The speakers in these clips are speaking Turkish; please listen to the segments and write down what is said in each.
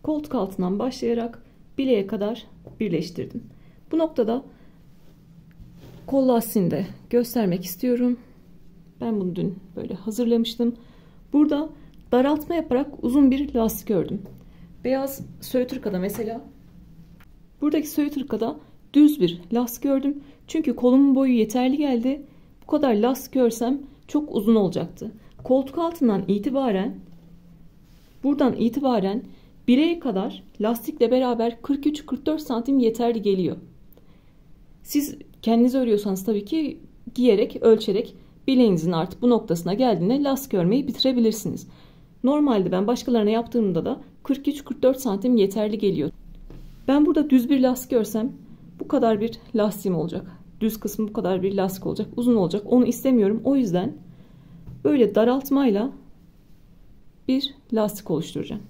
koltuk altından başlayarak bileğe kadar birleştirdim. Bu noktada kol lastiğini de göstermek istiyorum. Ben bunu dün böyle hazırlamıştım. Burada daraltma yaparak uzun bir lastik ördüm. Beyaz söğütürkada mesela, buradaki söğütürkada düz bir lastik ördüm. Çünkü kolumun boyu yeterli geldi. Bu kadar lastik örsem çok uzun olacaktı. Koltuk altından itibaren, buradan itibaren bileğe kadar lastikle beraber 43-44 santim yeterli geliyor. Siz kendiniz örüyorsanız tabii ki giyerek, ölçerek bileğinizin artık bu noktasına geldiğinde lastik örmeyi bitirebilirsiniz. Normalde ben başkalarına yaptığımda da 43-44 santim yeterli geliyor. Ben burada düz bir lastik örsem bu kadar bir lastiğim olacak. Düz kısmı bu kadar bir lastik olacak. Uzun olacak. Onu istemiyorum. O yüzden böyle daraltmayla bir lastik oluşturacağım.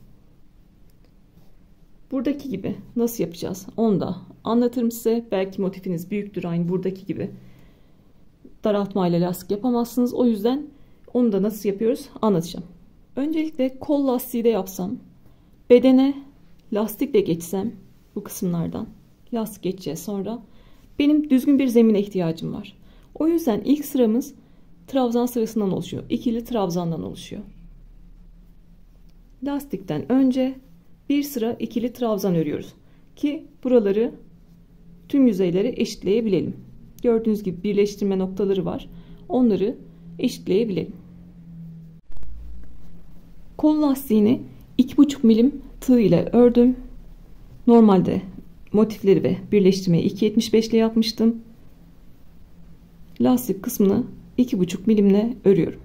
Buradaki gibi nasıl yapacağız onu da anlatırım size. Belki motifiniz büyüktür, aynı buradaki gibi daraltmayla lastik yapamazsınız. O yüzden onu da nasıl yapıyoruz anlatacağım. Öncelikle kol lastiği de yapsam, bedene lastikle geçsem, bu kısımlardan lastik geçeceğiz sonra. Benim düzgün bir zemine ihtiyacım var. O yüzden ilk sıramız trabzan sırasından oluşuyor. İkili trabzandan oluşuyor. Lastikten önce bir sıra ikili trabzan örüyoruz ki buraları, tüm yüzeyleri eşitleyebilelim. Gördüğünüz gibi birleştirme noktaları var. Onları eşitleyebilelim. Kol lastiğini 2,5 milim tığ ile ördüm. Normalde motifleri ve birleştirmeyi 2,75 ile yapmıştım. Lastik kısmını 2,5 milimle örüyorum.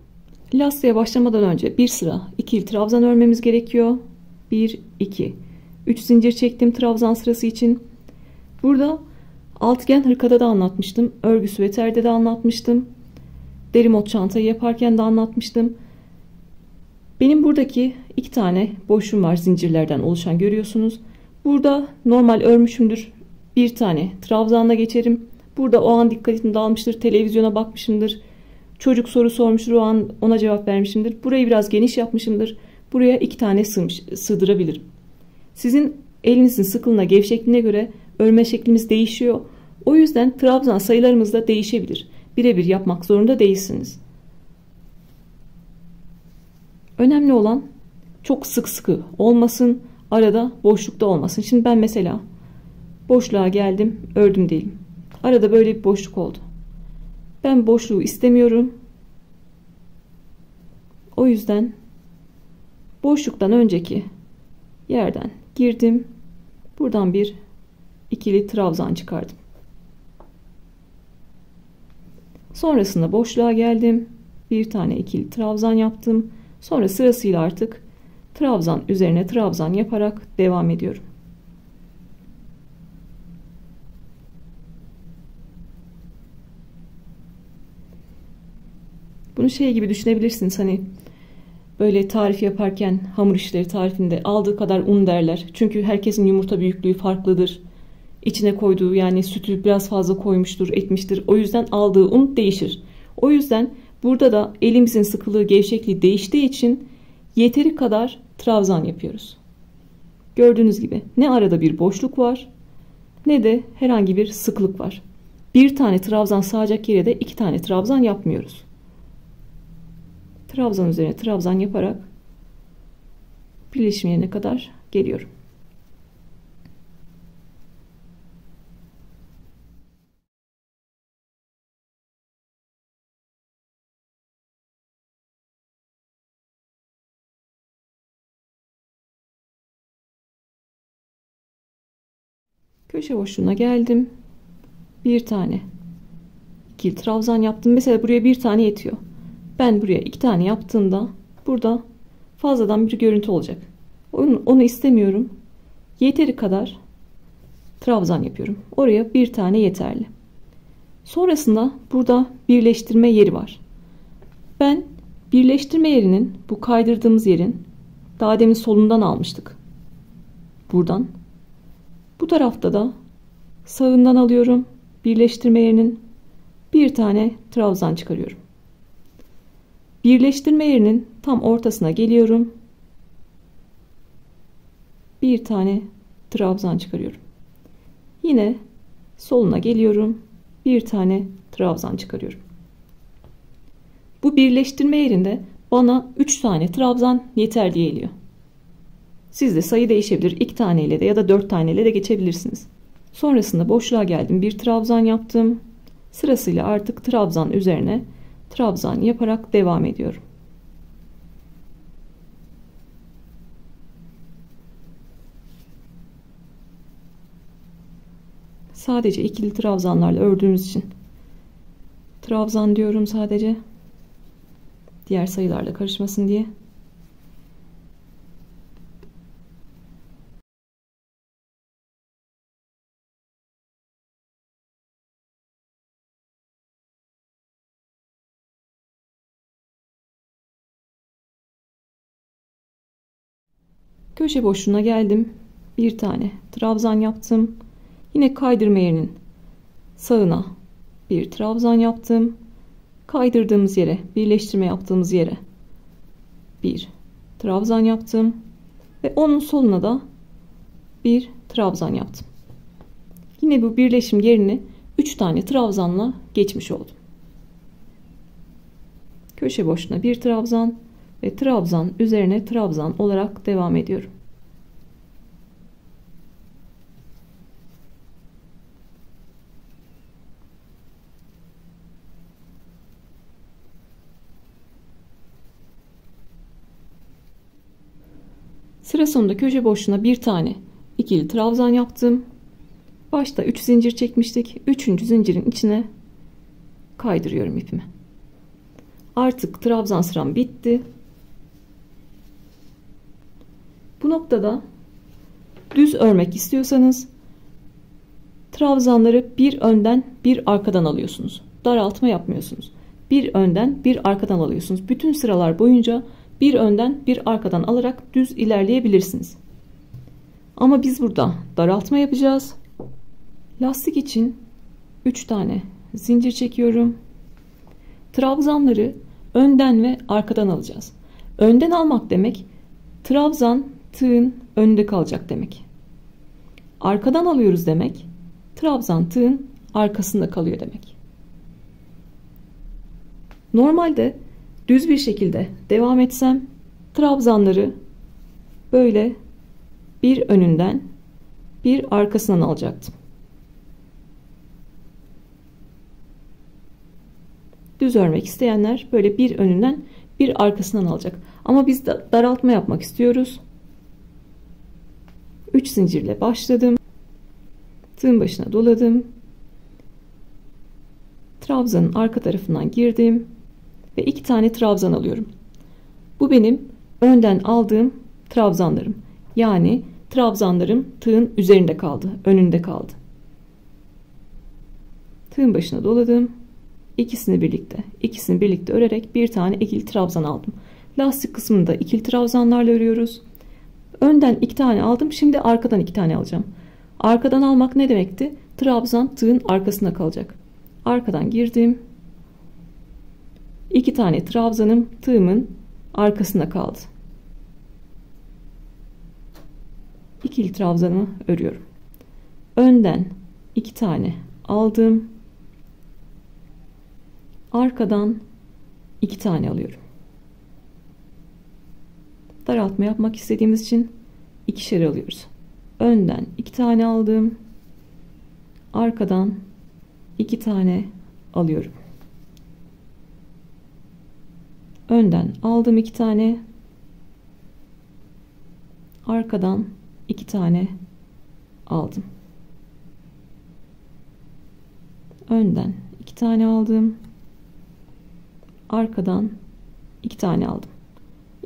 Lastiğe başlamadan önce bir sıra ikili trabzan örmemiz gerekiyor. 1, 2, 3 zincir çektim trabzan sırası için. Burada altıgen hırkada da anlatmıştım. Örgü süveterde de anlatmıştım. Deri mod çantayı yaparken de anlatmıştım. Benim buradaki 2 tane boşluğum var, zincirlerden oluşan, görüyorsunuz. Burada normal örmüşümdür. Bir tane trabzanla geçerim. Burada o an dikkatim dağılmıştır. Televizyona bakmışımdır. Çocuk soru sormuştur. O an ona cevap vermişimdir. Burayı biraz geniş yapmışımdır. Buraya 2 tane sığdırabilirim. Sizin elinizin sıklığına, gevşekliğine göre örme şeklimiz değişiyor. O yüzden trabzan sayılarımız da değişebilir. Birebir yapmak zorunda değilsiniz. Önemli olan çok sıkı olmasın. Arada boşlukta olmasın. Şimdi ben mesela boşluğa geldim, ördüm diyelim. Arada böyle bir boşluk oldu. Ben boşluğu istemiyorum. O yüzden boşluktan önceki yerden girdim. Buradan bir ikili trabzan çıkardım. Sonrasında boşluğa geldim. Bir tane ikili trabzan yaptım. Sonra sırasıyla artık trabzan üzerine trabzan yaparak devam ediyorum. Bunu şey gibi düşünebilirsiniz, hani böyle tarif yaparken hamur işleri tarifinde aldığı kadar un derler. Çünkü herkesin yumurta büyüklüğü farklıdır. İçine koyduğu, yani sütü biraz fazla koymuştur, etmiştir. O yüzden aldığı un değişir. O yüzden burada da elimizin sıkılığı, gevşekliği değiştiği için yeteri kadar trabzan yapıyoruz. Gördüğünüz gibi ne arada bir boşluk var ne de herhangi bir sıklık var. Bir tane trabzan sığacak yere de 2 tane trabzan yapmıyoruz. Trabzan üzerine trabzan yaparak birleşim yerine kadar geliyorum. Köşe boşluğuna geldim. Bir tane ikili trabzan yaptım. Mesela buraya bir tane yetiyor. Ben buraya 2 tane yaptığımda burada fazladan bir görüntü olacak. Onu istemiyorum. Yeteri kadar trabzan yapıyorum. Oraya bir tane yeterli. Sonrasında burada birleştirme yeri var. Ben birleştirme yerinin, bu kaydırdığımız yerin, daha demin solundan almıştık. Buradan. Bu tarafta da sağından alıyorum. Birleştirme yerinin bir tane trabzan çıkarıyorum. Birleştirme yerinin tam ortasına geliyorum. bir tane trabzan çıkarıyorum. Yine soluna geliyorum. Bir tane trabzan çıkarıyorum. Bu birleştirme yerinde bana 3 tane trabzan yeterli geliyor. Sizde sayı değişebilir. 2 taneyle de ya da 4 taneyle de geçebilirsiniz. Sonrasında boşluğa geldim. Bir trabzan yaptım. Sırasıyla artık trabzan üzerine trabzan yaparak devam ediyorum. Sadece ikili trabzanlarla ördüğümüz için trabzan diyorum sadece. Diğer sayılarla karışmasın diye. Köşe boşluğuna geldim. Bir tane trabzan yaptım. Yine kaydırma yerinin sağına bir trabzan yaptım. Kaydırdığımız yere, birleştirme yaptığımız yere bir trabzan yaptım. Ve onun soluna da bir trabzan yaptım. Yine bu birleşim yerini 3 tane trabzanla geçmiş oldum. Köşe boşluğuna bir trabzan ve trabzan üzerine trabzan olarak devam ediyorum. Sıra sonunda köşe boşluğuna bir tane ikili trabzan yaptım. Başta 3 zincir çekmiştik. 3. zincirin içine kaydırıyorum ipimi. Artık trabzan sıram bitti. Bu noktada düz örmek istiyorsanız trabzanları bir önden bir arkadan alıyorsunuz. Daraltma yapmıyorsunuz. Bir önden bir arkadan alıyorsunuz. Bütün sıralar boyunca bir önden bir arkadan alarak düz ilerleyebilirsiniz. Ama biz burada daraltma yapacağız. Lastik için 3 tane zincir çekiyorum. Trabzanları önden ve arkadan alacağız. Önden almak demek trabzan tığın önünde kalacak demek. Arkadan alıyoruz demek trabzan tığın arkasında kalıyor demek. Normalde düz bir şekilde devam etsem trabzanları böyle bir önünden bir arkasından alacaktım. Düz örmek isteyenler böyle bir önünden bir arkasından alacak. Ama biz de daraltma yapmak istiyoruz. 3 zincirle başladım. Tığın başına doladım. Trabzanın arka tarafından girdim. Ve 2 tane trabzan alıyorum. Bu benim önden aldığım trabzanlarım. Yani trabzanlarım tığın üzerinde kaldı. Önünde kaldı. Tığın başına doladım. İkisini birlikte örerek bir tane ikili trabzan aldım. Lastik kısmında ikili trabzanlarla örüyoruz. Önden 2 tane aldım. Şimdi arkadan 2 tane alacağım. Arkadan almak ne demekti? Trabzan tığın arkasında kalacak. Arkadan girdim. 2 tane trabzanım tığımın arkasında kaldı. İkili trabzanımı örüyorum. Önden 2 tane aldım. Arkadan 2 tane alıyorum. Daraltma yapmak istediğimiz için ikişer alıyoruz. Önden 2 tane aldım. Arkadan 2 tane alıyorum. Önden aldım 2 tane. Arkadan 2 tane aldım. Önden 2 tane aldım. Arkadan 2 tane aldım.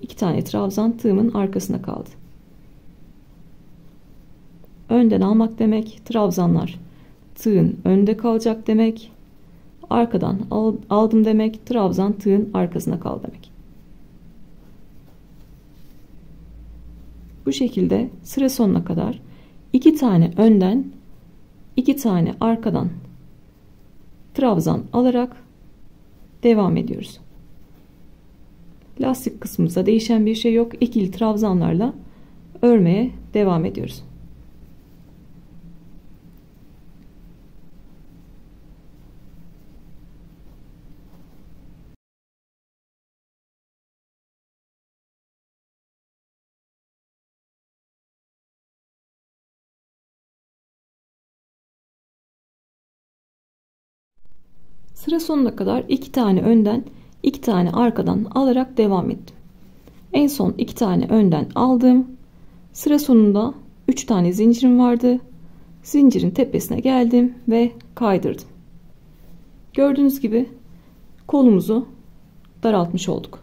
2 tane trabzan tığımın arkasına kaldı. Önden almak demek trabzanlar tığın önünde kalacak demek. Arkadan aldım demek trabzan tığın arkasına kaldı demek. Bu şekilde sıra sonuna kadar 2 tane önden 2 tane arkadan trabzan alarak devam ediyoruz. Lastik kısmımızda değişen bir şey yok. İkili trabzanlarla örmeye devam ediyoruz. Sıra sonuna kadar 2 tane önden 2 tane arkadan alarak devam ettim. En son 2 tane önden aldım. Sıra sonunda 3 tane zincirim vardı. Zincirin tepesine geldim ve kaydırdım. Gördüğünüz gibi kolumuzu daraltmış olduk.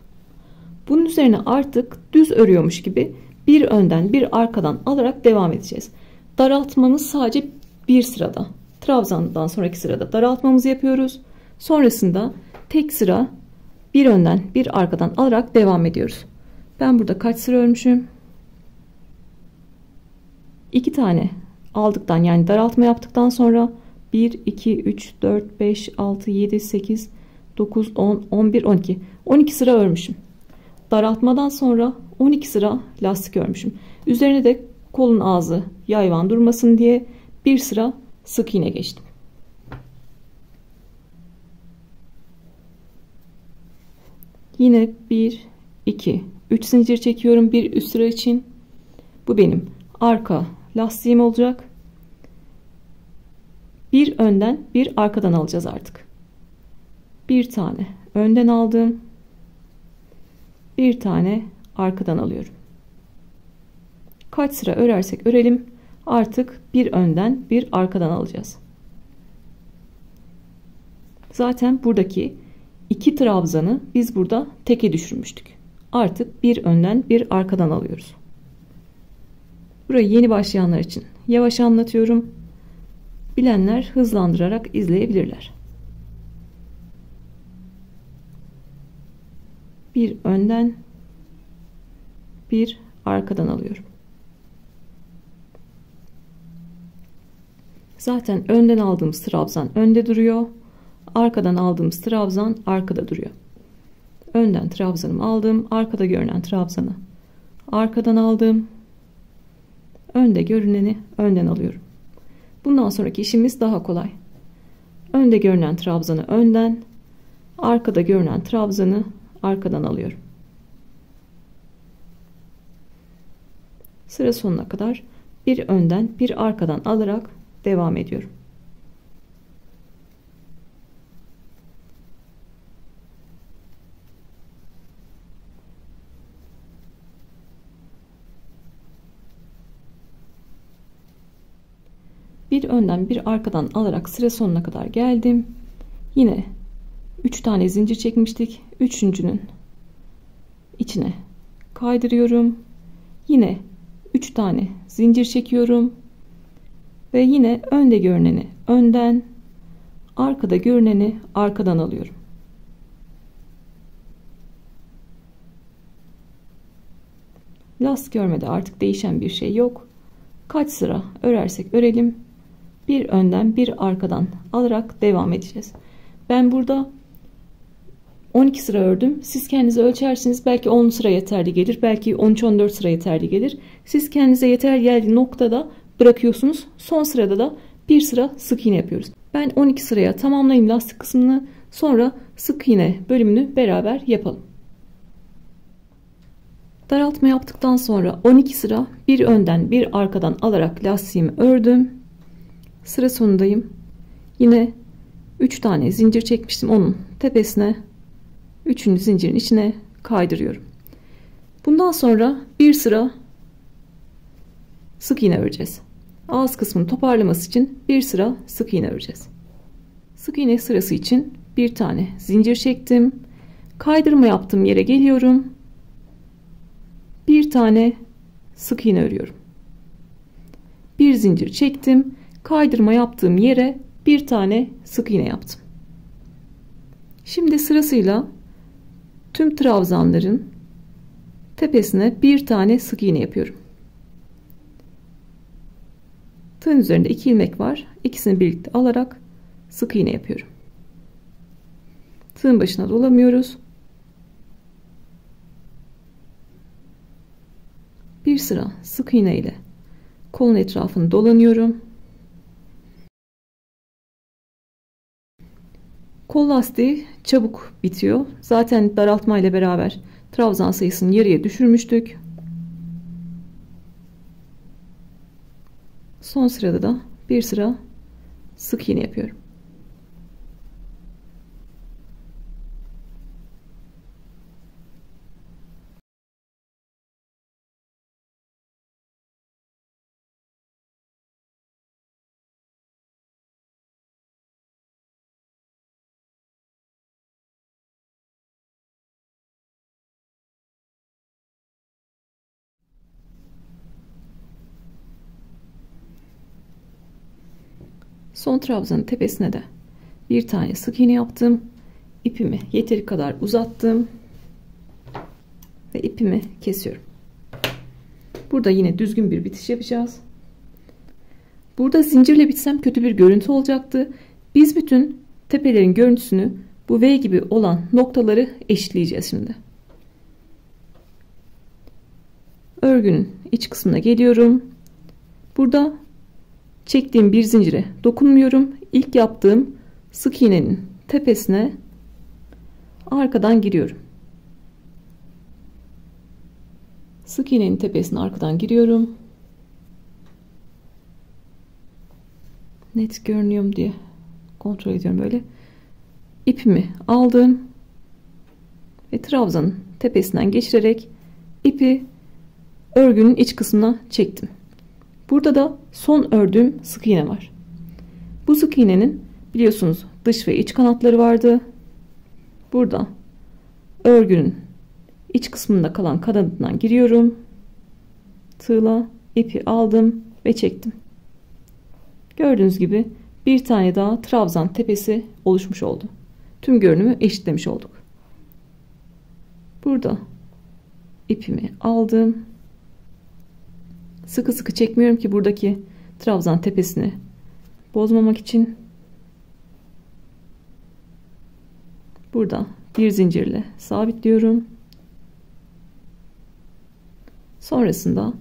Bunun üzerine artık düz örüyormuş gibi bir önden bir arkadan alarak devam edeceğiz. Daraltmamız sadece bir sırada. Trabzandan sonraki sırada daraltmamızı yapıyoruz. Sonrasında tek sıra bir önden bir arkadan alarak devam ediyoruz. Ben burada kaç sıra örmüşüm? 2 tane aldıktan, yani daraltma yaptıktan sonra 1, 2, 3, 4, 5, 6, 7, 8, 9, 10, 11, 12. 12 sıra örmüşüm. Daraltmadan sonra 12 sıra lastik örmüşüm. Üzerine de kolun ağzı yayvan durmasın diye bir sıra sık iğne geçtim. Yine 1, 2, 3 zincir çekiyorum bir üst sıra için. Bu benim arka lastiğim olacak. Bir önden bir arkadan alacağız artık. Bir tane önden aldım. Bir tane arkadan alıyorum. Kaç sıra örersek örelim artık bir önden bir arkadan alacağız. Zaten buradaki 2 trabzanı biz burada teke düşürmüştük. Artık bir önden bir arkadan alıyoruz. Burayı yeni başlayanlar için yavaş anlatıyorum. Bilenler hızlandırarak izleyebilirler. Bir önden bir arkadan alıyorum. Zaten önden aldığımız trabzan önde duruyor. Arkadan aldığımız trabzan arkada duruyor. Önden trabzanımı aldım. Arkada görünen trabzanı arkadan aldım. Önde görüneni önden alıyorum. Bundan sonraki işimiz daha kolay. Önde görünen trabzanı önden, arkada görünen trabzanı arkadan alıyorum. Sıra sonuna kadar bir önden bir arkadan alarak devam ediyorum. Bir önden bir arkadan alarak sıra sonuna kadar geldim. Yine 3 tane zincir çekmiştik. Üçüncünün içine kaydırıyorum. Yine 3 tane zincir çekiyorum. Ve yine önde görüneni önden, arkada görüneni arkadan alıyorum. Lastik örmede artık değişen bir şey yok. Kaç sıra örersek örelim bir önden bir arkadan alarak devam edeceğiz. Ben burada 12 sıra ördüm. Siz kendinize ölçersiniz. Belki 10 sıra yeterli gelir. Belki 13-14 sıra yeterli gelir. Siz kendinize yeter geldiği noktada bırakıyorsunuz. Son sırada da bir sıra sık iğne yapıyoruz. Ben 12 sıraya tamamlayayım lastik kısmını. Sonra sık iğne bölümünü beraber yapalım. Daraltma yaptıktan sonra 12 sıra bir önden bir arkadan alarak lastiğimi ördüm. Sıra sonundayım. Yine 3 tane zincir çekmiştim, onun tepesine 3. zincirin içine kaydırıyorum. Bundan sonra bir sıra sık iğne öreceğiz. Ağız kısmını toparlaması için bir sıra sık iğne öreceğiz. Sık iğne sırası için bir tane zincir çektim. Kaydırma yaptığım yere geliyorum. Bir tane sık iğne örüyorum. Bir zincir çektim. Kaydırma yaptığım yere bir tane sık iğne yaptım. Şimdi sırasıyla tüm trabzanların tepesine bir tane sık iğne yapıyorum. Tığın üzerinde 2 ilmek var. İkisini birlikte alarak sık iğne yapıyorum. Tığın başına dolamıyoruz. bir sıra sık iğne ile kolun etrafını dolanıyorum. Kol lastiği çabuk bitiyor. Zaten daraltma ile beraber trabzan sayısını yarıya düşürmüştük. Son sırada da bir sıra sık iğne yapıyorum. Son trabzanın tepesine de bir tane sık iğne yaptım. İpimi yeteri kadar uzattım ve ipimi kesiyorum. Burada yine düzgün bir bitiş yapacağız. Burada zincirle bitsem kötü bir görüntü olacaktı. Biz bütün tepelerin görüntüsünü bu V gibi olan noktaları eşitleyeceğiz şimdi. Örgünün iç kısmına geliyorum. Burada çektiğim bir zincire dokunmuyorum. İlk yaptığım sık iğnenin tepesine arkadan giriyorum. Sık iğnenin tepesine arkadan giriyorum. Net görünüyor mu diye kontrol ediyorum böyle. İpimi aldım ve trabzanın tepesinden geçirerek ipi örgünün iç kısmına çektim. Burada da son ördüğüm sık iğne var. Bu sık iğnenin biliyorsunuz dış ve iç kanatları vardı. Burada örgünün iç kısmında kalan kanadından giriyorum. Tığla ipi aldım ve çektim. Gördüğünüz gibi bir tane daha trabzan tepesi oluşmuş oldu. Tüm görünümü eşitlemiş olduk. Burada ipimi aldım. Sıkı sıkı çekmiyorum ki buradaki trabzan tepesini bozmamak için. Burada bir zincirle sabitliyorum. Sonrasında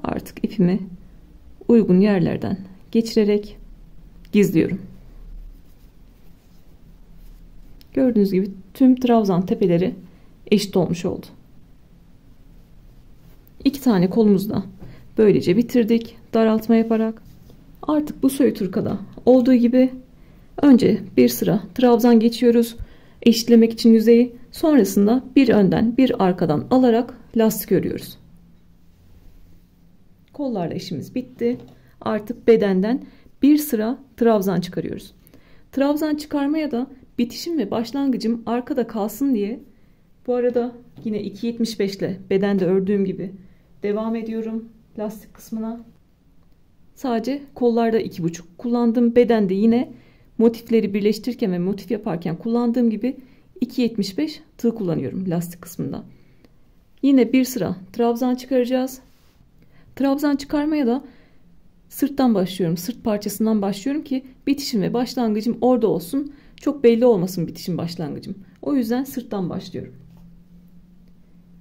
artık ipimi uygun yerlerden geçirerek gizliyorum. Gördüğünüz gibi tüm trabzan tepeleri eşit olmuş oldu. İki tane kolumuzu da böylece bitirdik daraltma yaparak. Artık bu söğütürkada olduğu gibi önce bir sıra trabzan geçiyoruz eşitlemek için yüzeyi, sonrasında bir önden bir arkadan alarak lastik örüyoruz. Kollarla işimiz bitti. Artık bedenden bir sıra trabzan çıkarıyoruz. Trabzan çıkarmaya da bitişim ve başlangıcım arkada kalsın diye bu arada yine 2.75 ile bedende ördüğüm gibi devam ediyorum lastik kısmına. Sadece kollarda 2.5 kullandım. Bedende yine motifleri birleştirirken ve motif yaparken kullandığım gibi 2.75 tığ kullanıyorum lastik kısmında. Yine bir sıra trabzan çıkaracağız. Trabzan çıkarmaya da sırttan başlıyorum. Sırt parçasından başlıyorum ki bitişim ve başlangıcım orada olsun. Çok belli olmasın bitişim başlangıcım. O yüzden sırttan başlıyorum.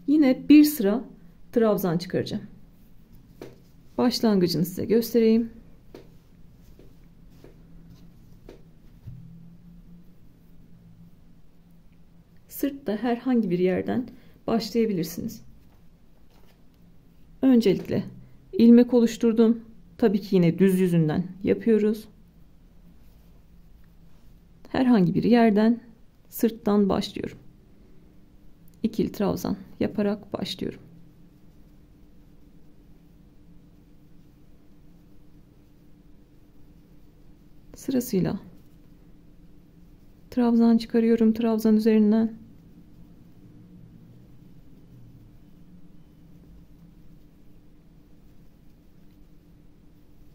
Yine bir sıra trabzan çıkaracağım. Başlangıcını size göstereyim. Sırtta herhangi bir yerden başlayabilirsiniz. Öncelikle ilmek oluşturdum. Tabii ki yine düz yüzünden yapıyoruz. Herhangi bir yerden sırttan başlıyorum. İkili trabzan yaparak başlıyorum. Sırasıyla trabzan çıkarıyorum trabzan üzerinden.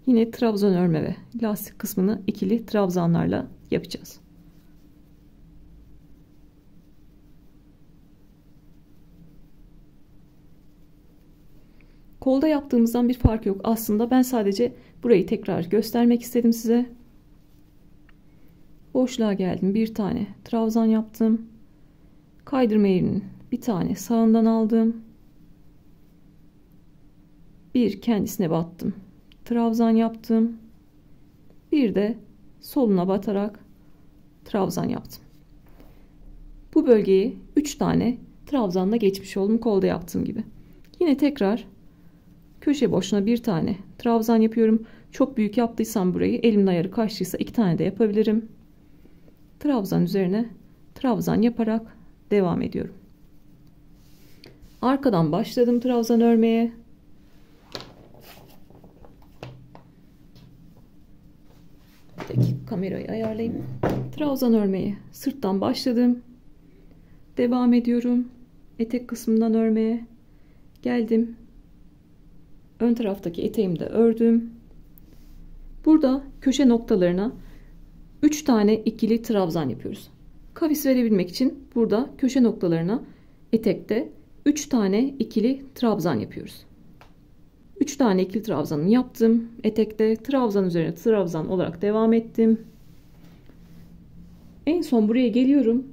Yine trabzan örme ve lastik kısmını ikili trabzanlarla yapacağız. Kolda yaptığımızdan bir fark yok. Aslında ben sadece burayı tekrar göstermek istedim size. Boşluğa geldim. Bir tane trabzan yaptım. Kaydırma yerinin bir tane sağından aldım. Bir kendisine battım. Trabzan yaptım. Bir de soluna batarak trabzan yaptım. Bu bölgeyi 3 tane trabzanla geçmiş oldum kolda yaptığım gibi. Yine tekrar köşe boşuna bir tane trabzan yapıyorum. Çok büyük yaptıysam burayı, elimin ayarı kaçtıysa 2 tane de yapabilirim. Trabzan üzerine trabzan yaparak devam ediyorum. Arkadan başladım trabzan örmeye. Kamerayı ayarlayayım. Trabzan örmeye sırttan başladım. Devam ediyorum. Etek kısmından örmeye geldim. Ön taraftaki eteğimi de ördüm. Burada köşe noktalarına 3 tane ikili trabzan yapıyoruz. Kavis verebilmek için burada köşe noktalarına etekte 3 tane ikili trabzan yapıyoruz. 3 tane ikili trabzanımı yaptım. Etekte trabzan üzerine trabzan olarak devam ettim. En son buraya geliyorum.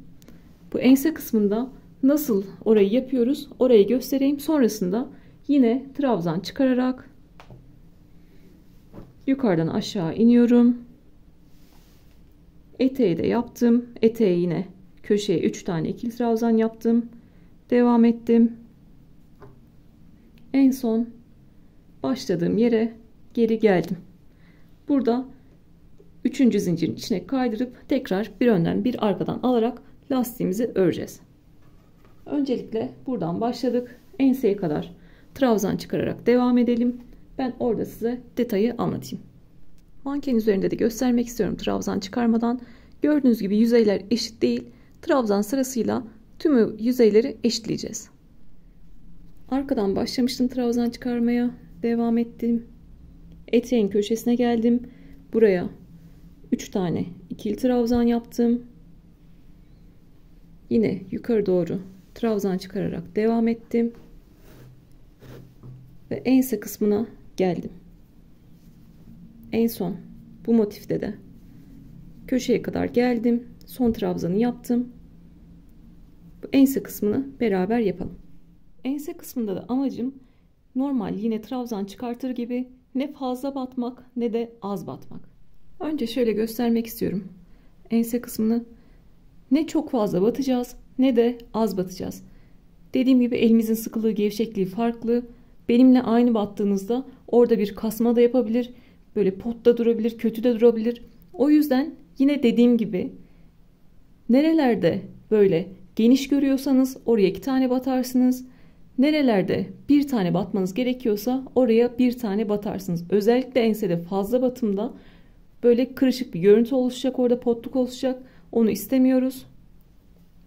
Bu ense kısmında nasıl orayı yapıyoruz, orayı göstereyim. Sonrasında yine trabzan çıkararak yukarıdan aşağı iniyorum. Eteği de yaptım. Eteği yine köşeye 3 tane ikili trabzan yaptım. Devam ettim. En son başladığım yere geri geldim. Burada 3. zincirin içine kaydırıp tekrar bir önden bir arkadan alarak lastiğimizi öreceğiz. Öncelikle buradan başladık. Enseye kadar trabzan çıkararak devam edelim. Ben orada size detayı anlatayım. Manken üzerinde de göstermek istiyorum trabzan çıkarmadan. Gördüğünüz gibi yüzeyler eşit değil. Trabzan sırasıyla tüm yüzeyleri eşitleyeceğiz. Arkadan başlamıştım trabzan çıkarmaya. Devam ettim. Eteğin köşesine geldim. Buraya 3 tane ikili trabzan yaptım. Yine yukarı doğru trabzan çıkararak devam ettim. Ve ense kısmına geldim. En son bu motifte de köşeye kadar geldim. Son trabzanı yaptım. Bu ense kısmını beraber yapalım. Ense kısmında da amacım normal yine trabzan çıkartır gibi ne fazla batmak ne de az batmak. Önce şöyle göstermek istiyorum. Ense kısmını ne çok fazla batacağız ne de az batacağız. Dediğim gibi elimizin sıkılığı, gevşekliği farklı. Benimle aynı battığınızda orada bir kasma da yapabilir. Böyle potta durabilir, kötü de durabilir. O yüzden yine dediğim gibi nerelerde böyle geniş görüyorsanız oraya 2 tane batarsınız. Nerelerde bir tane batmanız gerekiyorsa oraya bir tane batarsınız. Özellikle ensede fazla batımda böyle kırışık bir görüntü oluşacak, orada potluk oluşacak. Onu istemiyoruz.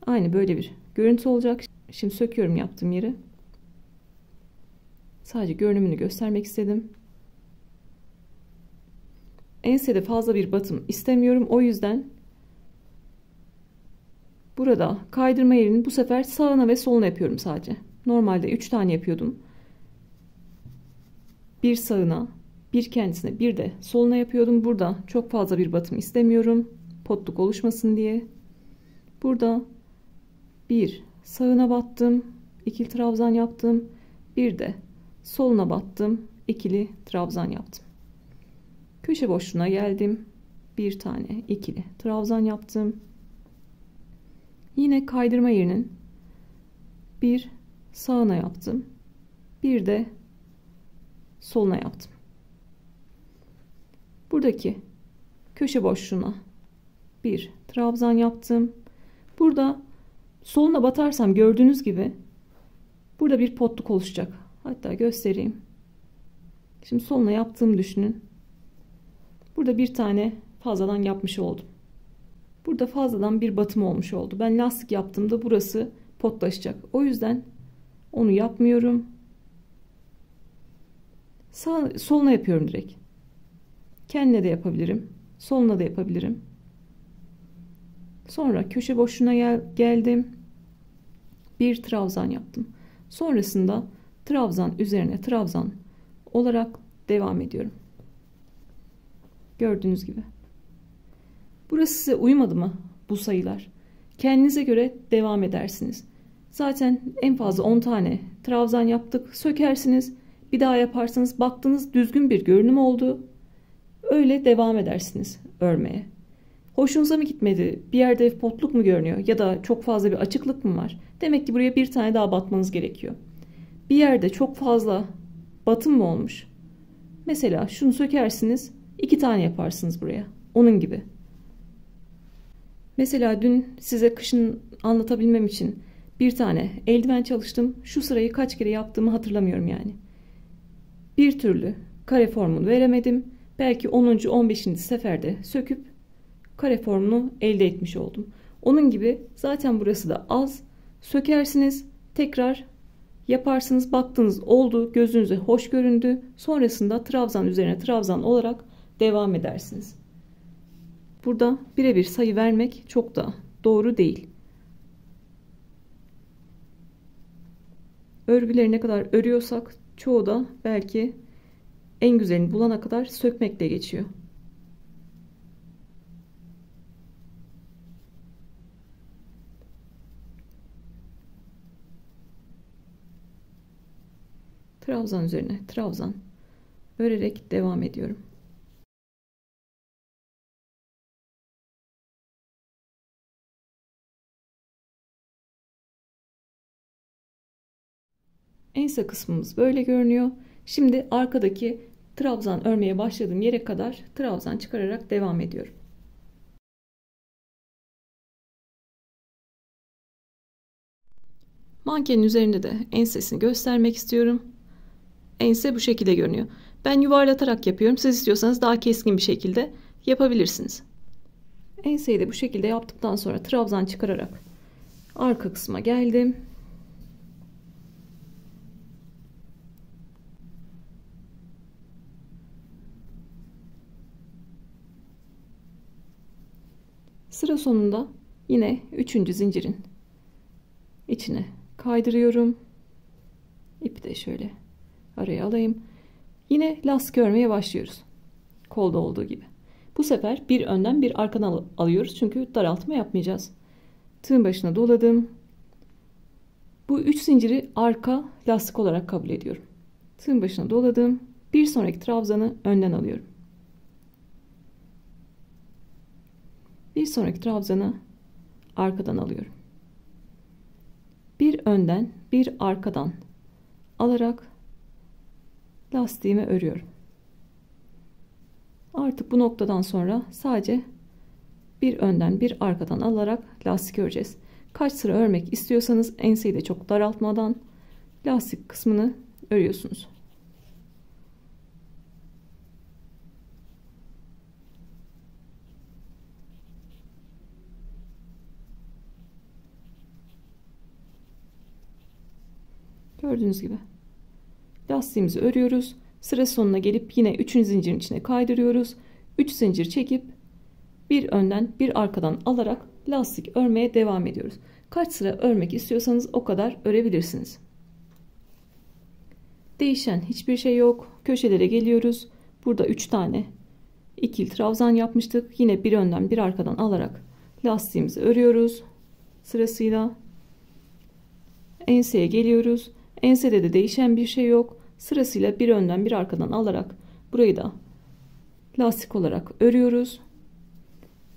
Aynı böyle bir görüntü olacak. Şimdi söküyorum yaptığım yeri. Sadece görünümünü göstermek istedim. Ensede fazla bir batım istemiyorum. O yüzden burada kaydırma yerinin bu sefer sağına ve soluna yapıyorum sadece. Normalde 3 tane yapıyordum. Bir sağına, bir kendisine, bir de soluna yapıyordum. Burada çok fazla bir batım istemiyorum. Potluk oluşmasın diye. Burada bir sağına battım. İkili trabzan yaptım. Bir de soluna battım. İkili trabzan yaptım. Köşe boşluğuna geldim. Bir tane ikili trabzan yaptım. Yine kaydırma yerinin bir sağına yaptım. Bir de soluna yaptım. Buradaki köşe boşluğuna bir trabzan yaptım. Burada soluna batarsam gördüğünüz gibi burada bir potluk oluşacak. Hatta göstereyim. Şimdi soluna yaptığımı düşünün. Burada bir tane fazladan yapmış oldum. Burada fazladan bir batım olmuş oldu. Ben lastik yaptığımda burası potlaşacak. O yüzden onu yapmıyorum. Soluna yapıyorum direkt. Kendine de yapabilirim. Soluna da yapabilirim. Sonra köşe boşluğuna geldim. Bir trabzan yaptım. Sonrasında trabzan üzerine trabzan olarak devam ediyorum. Gördüğünüz gibi. Burası size uymadı mı bu sayılar? Kendinize göre devam edersiniz. Zaten en fazla 10 tane trabzan yaptık. Sökersiniz. Bir daha yaparsınız, baktınız düzgün bir görünüm oldu. Öyle devam edersiniz örmeye. Hoşunuza mı gitmedi? Bir yerde potluk mu görünüyor? Ya da çok fazla bir açıklık mı var? Demek ki buraya bir tane daha batmanız gerekiyor. Bir yerde çok fazla batım mı olmuş? Mesela şunu sökersiniz, 2 tane yaparsınız buraya. Onun gibi. Mesela dün size kışın anlatabilmem için bir tane eldiven çalıştım. Şu sırayı kaç kere yaptığımı hatırlamıyorum yani. Bir türlü kare formunu veremedim. Belki 10. 15. seferde söküp kare formunu elde etmiş oldum. Onun gibi zaten burası da az. Sökersiniz, tekrar yaparsınız, baktınız oldu, gözünüze hoş göründü. Sonrasında trabzan üzerine trabzan olarak devam edersiniz. Burada birebir sayı vermek çok da doğru değil. Örgüleri ne kadar örüyorsak çoğu da belki en güzelini bulana kadar sökmekle geçiyor. Trabzan üzerine trabzan örerek devam ediyorum. Ense kısmımız böyle görünüyor. Şimdi arkadaki trabzan örmeye başladığım yere kadar trabzan çıkararak devam ediyorum. Mankenin üzerinde de ensesini göstermek istiyorum. Ense bu şekilde görünüyor. Ben yuvarlatarak yapıyorum. Siz istiyorsanız daha keskin bir şekilde yapabilirsiniz. Enseyi de bu şekilde yaptıktan sonra trabzan çıkararak arka kısma geldim. Sıra sonunda yine 3. zincirin içine kaydırıyorum. İpi de şöyle araya alayım. Yine lastik örmeye başlıyoruz. Kolda olduğu gibi. Bu sefer bir önden bir arkadan alıyoruz. Çünkü daraltma yapmayacağız. Tığın başına doladım. Bu 3 zinciri arka lastik olarak kabul ediyorum. Tığın başına doladım. Bir sonraki trabzanı önden alıyorum. Bir sonraki trabzanı arkadan alıyorum. Bir önden bir arkadan alarak lastiğimi örüyorum. Artık bu noktadan sonra sadece bir önden bir arkadan alarak lastik öreceğiz. Kaç sıra örmek istiyorsanız enseyi de çok daraltmadan lastik kısmını örüyorsunuz. Gördüğünüz gibi lastiğimizi örüyoruz. Sıra sonuna gelip yine 3. zincirin içine kaydırıyoruz. 3 zincir çekip bir önden bir arkadan alarak lastik örmeye devam ediyoruz. Kaç sıra örmek istiyorsanız o kadar örebilirsiniz. Değişen hiçbir şey yok. Köşelere geliyoruz. Burada 3 tane ikili trabzan yapmıştık. Yine bir önden bir arkadan alarak lastiğimizi örüyoruz. Sırasıyla enseye geliyoruz. Ensede de değişen bir şey yok. Sırasıyla bir önden bir arkadan alarak burayı da lastik olarak örüyoruz.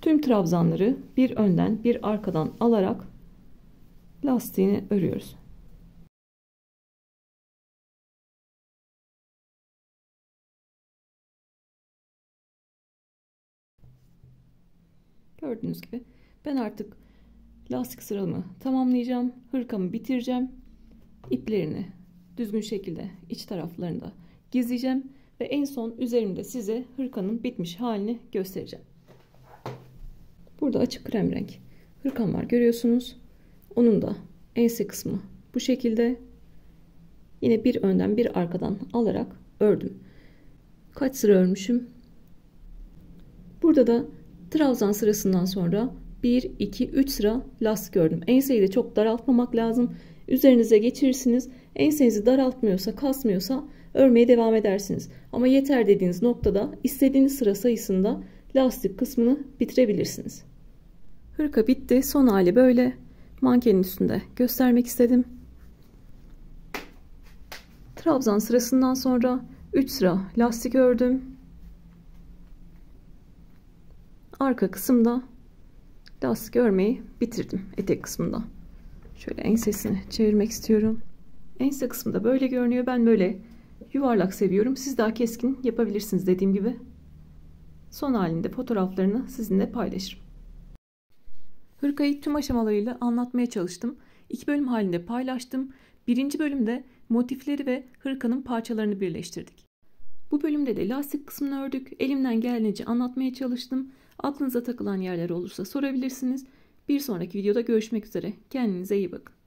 Tüm trabzanları bir önden bir arkadan alarak lastiğini örüyoruz. Gördüğünüz gibi ben artık lastik sıramı tamamlayacağım. Hırkamı bitireceğim. İplerini düzgün şekilde iç taraflarında gizleyeceğim ve en son üzerimde size hırkanın bitmiş halini göstereceğim. Burada açık krem renk hırkam var, görüyorsunuz. Onun da ense kısmı bu şekilde. Yine bir önden bir arkadan alarak ördüm. Kaç sıra örmüşüm? Burada da trabzan sırasından sonra 1 2 3 sıra lastik ördüm. Enseyi de çok daraltmamak lazım. Üzerinize geçirirsiniz. Ensenizi daraltmıyorsa, kasmıyorsa örmeye devam edersiniz. Ama yeter dediğiniz noktada istediğiniz sıra sayısında lastik kısmını bitirebilirsiniz. Hırka bitti. Son hali böyle. Mankenin üstünde göstermek istedim. Trabzan sırasından sonra 3 sıra lastik ördüm. Arka kısımda lastik örmeyi bitirdim etek kısmında. Şöyle ensesini çevirmek istiyorum. Ense kısmında böyle görünüyor. Ben böyle yuvarlak seviyorum. Siz daha keskin yapabilirsiniz dediğim gibi. Son halinde fotoğraflarını sizinle paylaşırım. Hırkayı tüm aşamalarıyla anlatmaya çalıştım. 2 bölüm halinde paylaştım. 1. bölümde motifleri ve hırkanın parçalarını birleştirdik. Bu bölümde de lastik kısmını ördük. Elimden geldiğince anlatmaya çalıştım. Aklınıza takılan yerler olursa sorabilirsiniz. Bir sonraki videoda görüşmek üzere. Kendinize iyi bakın.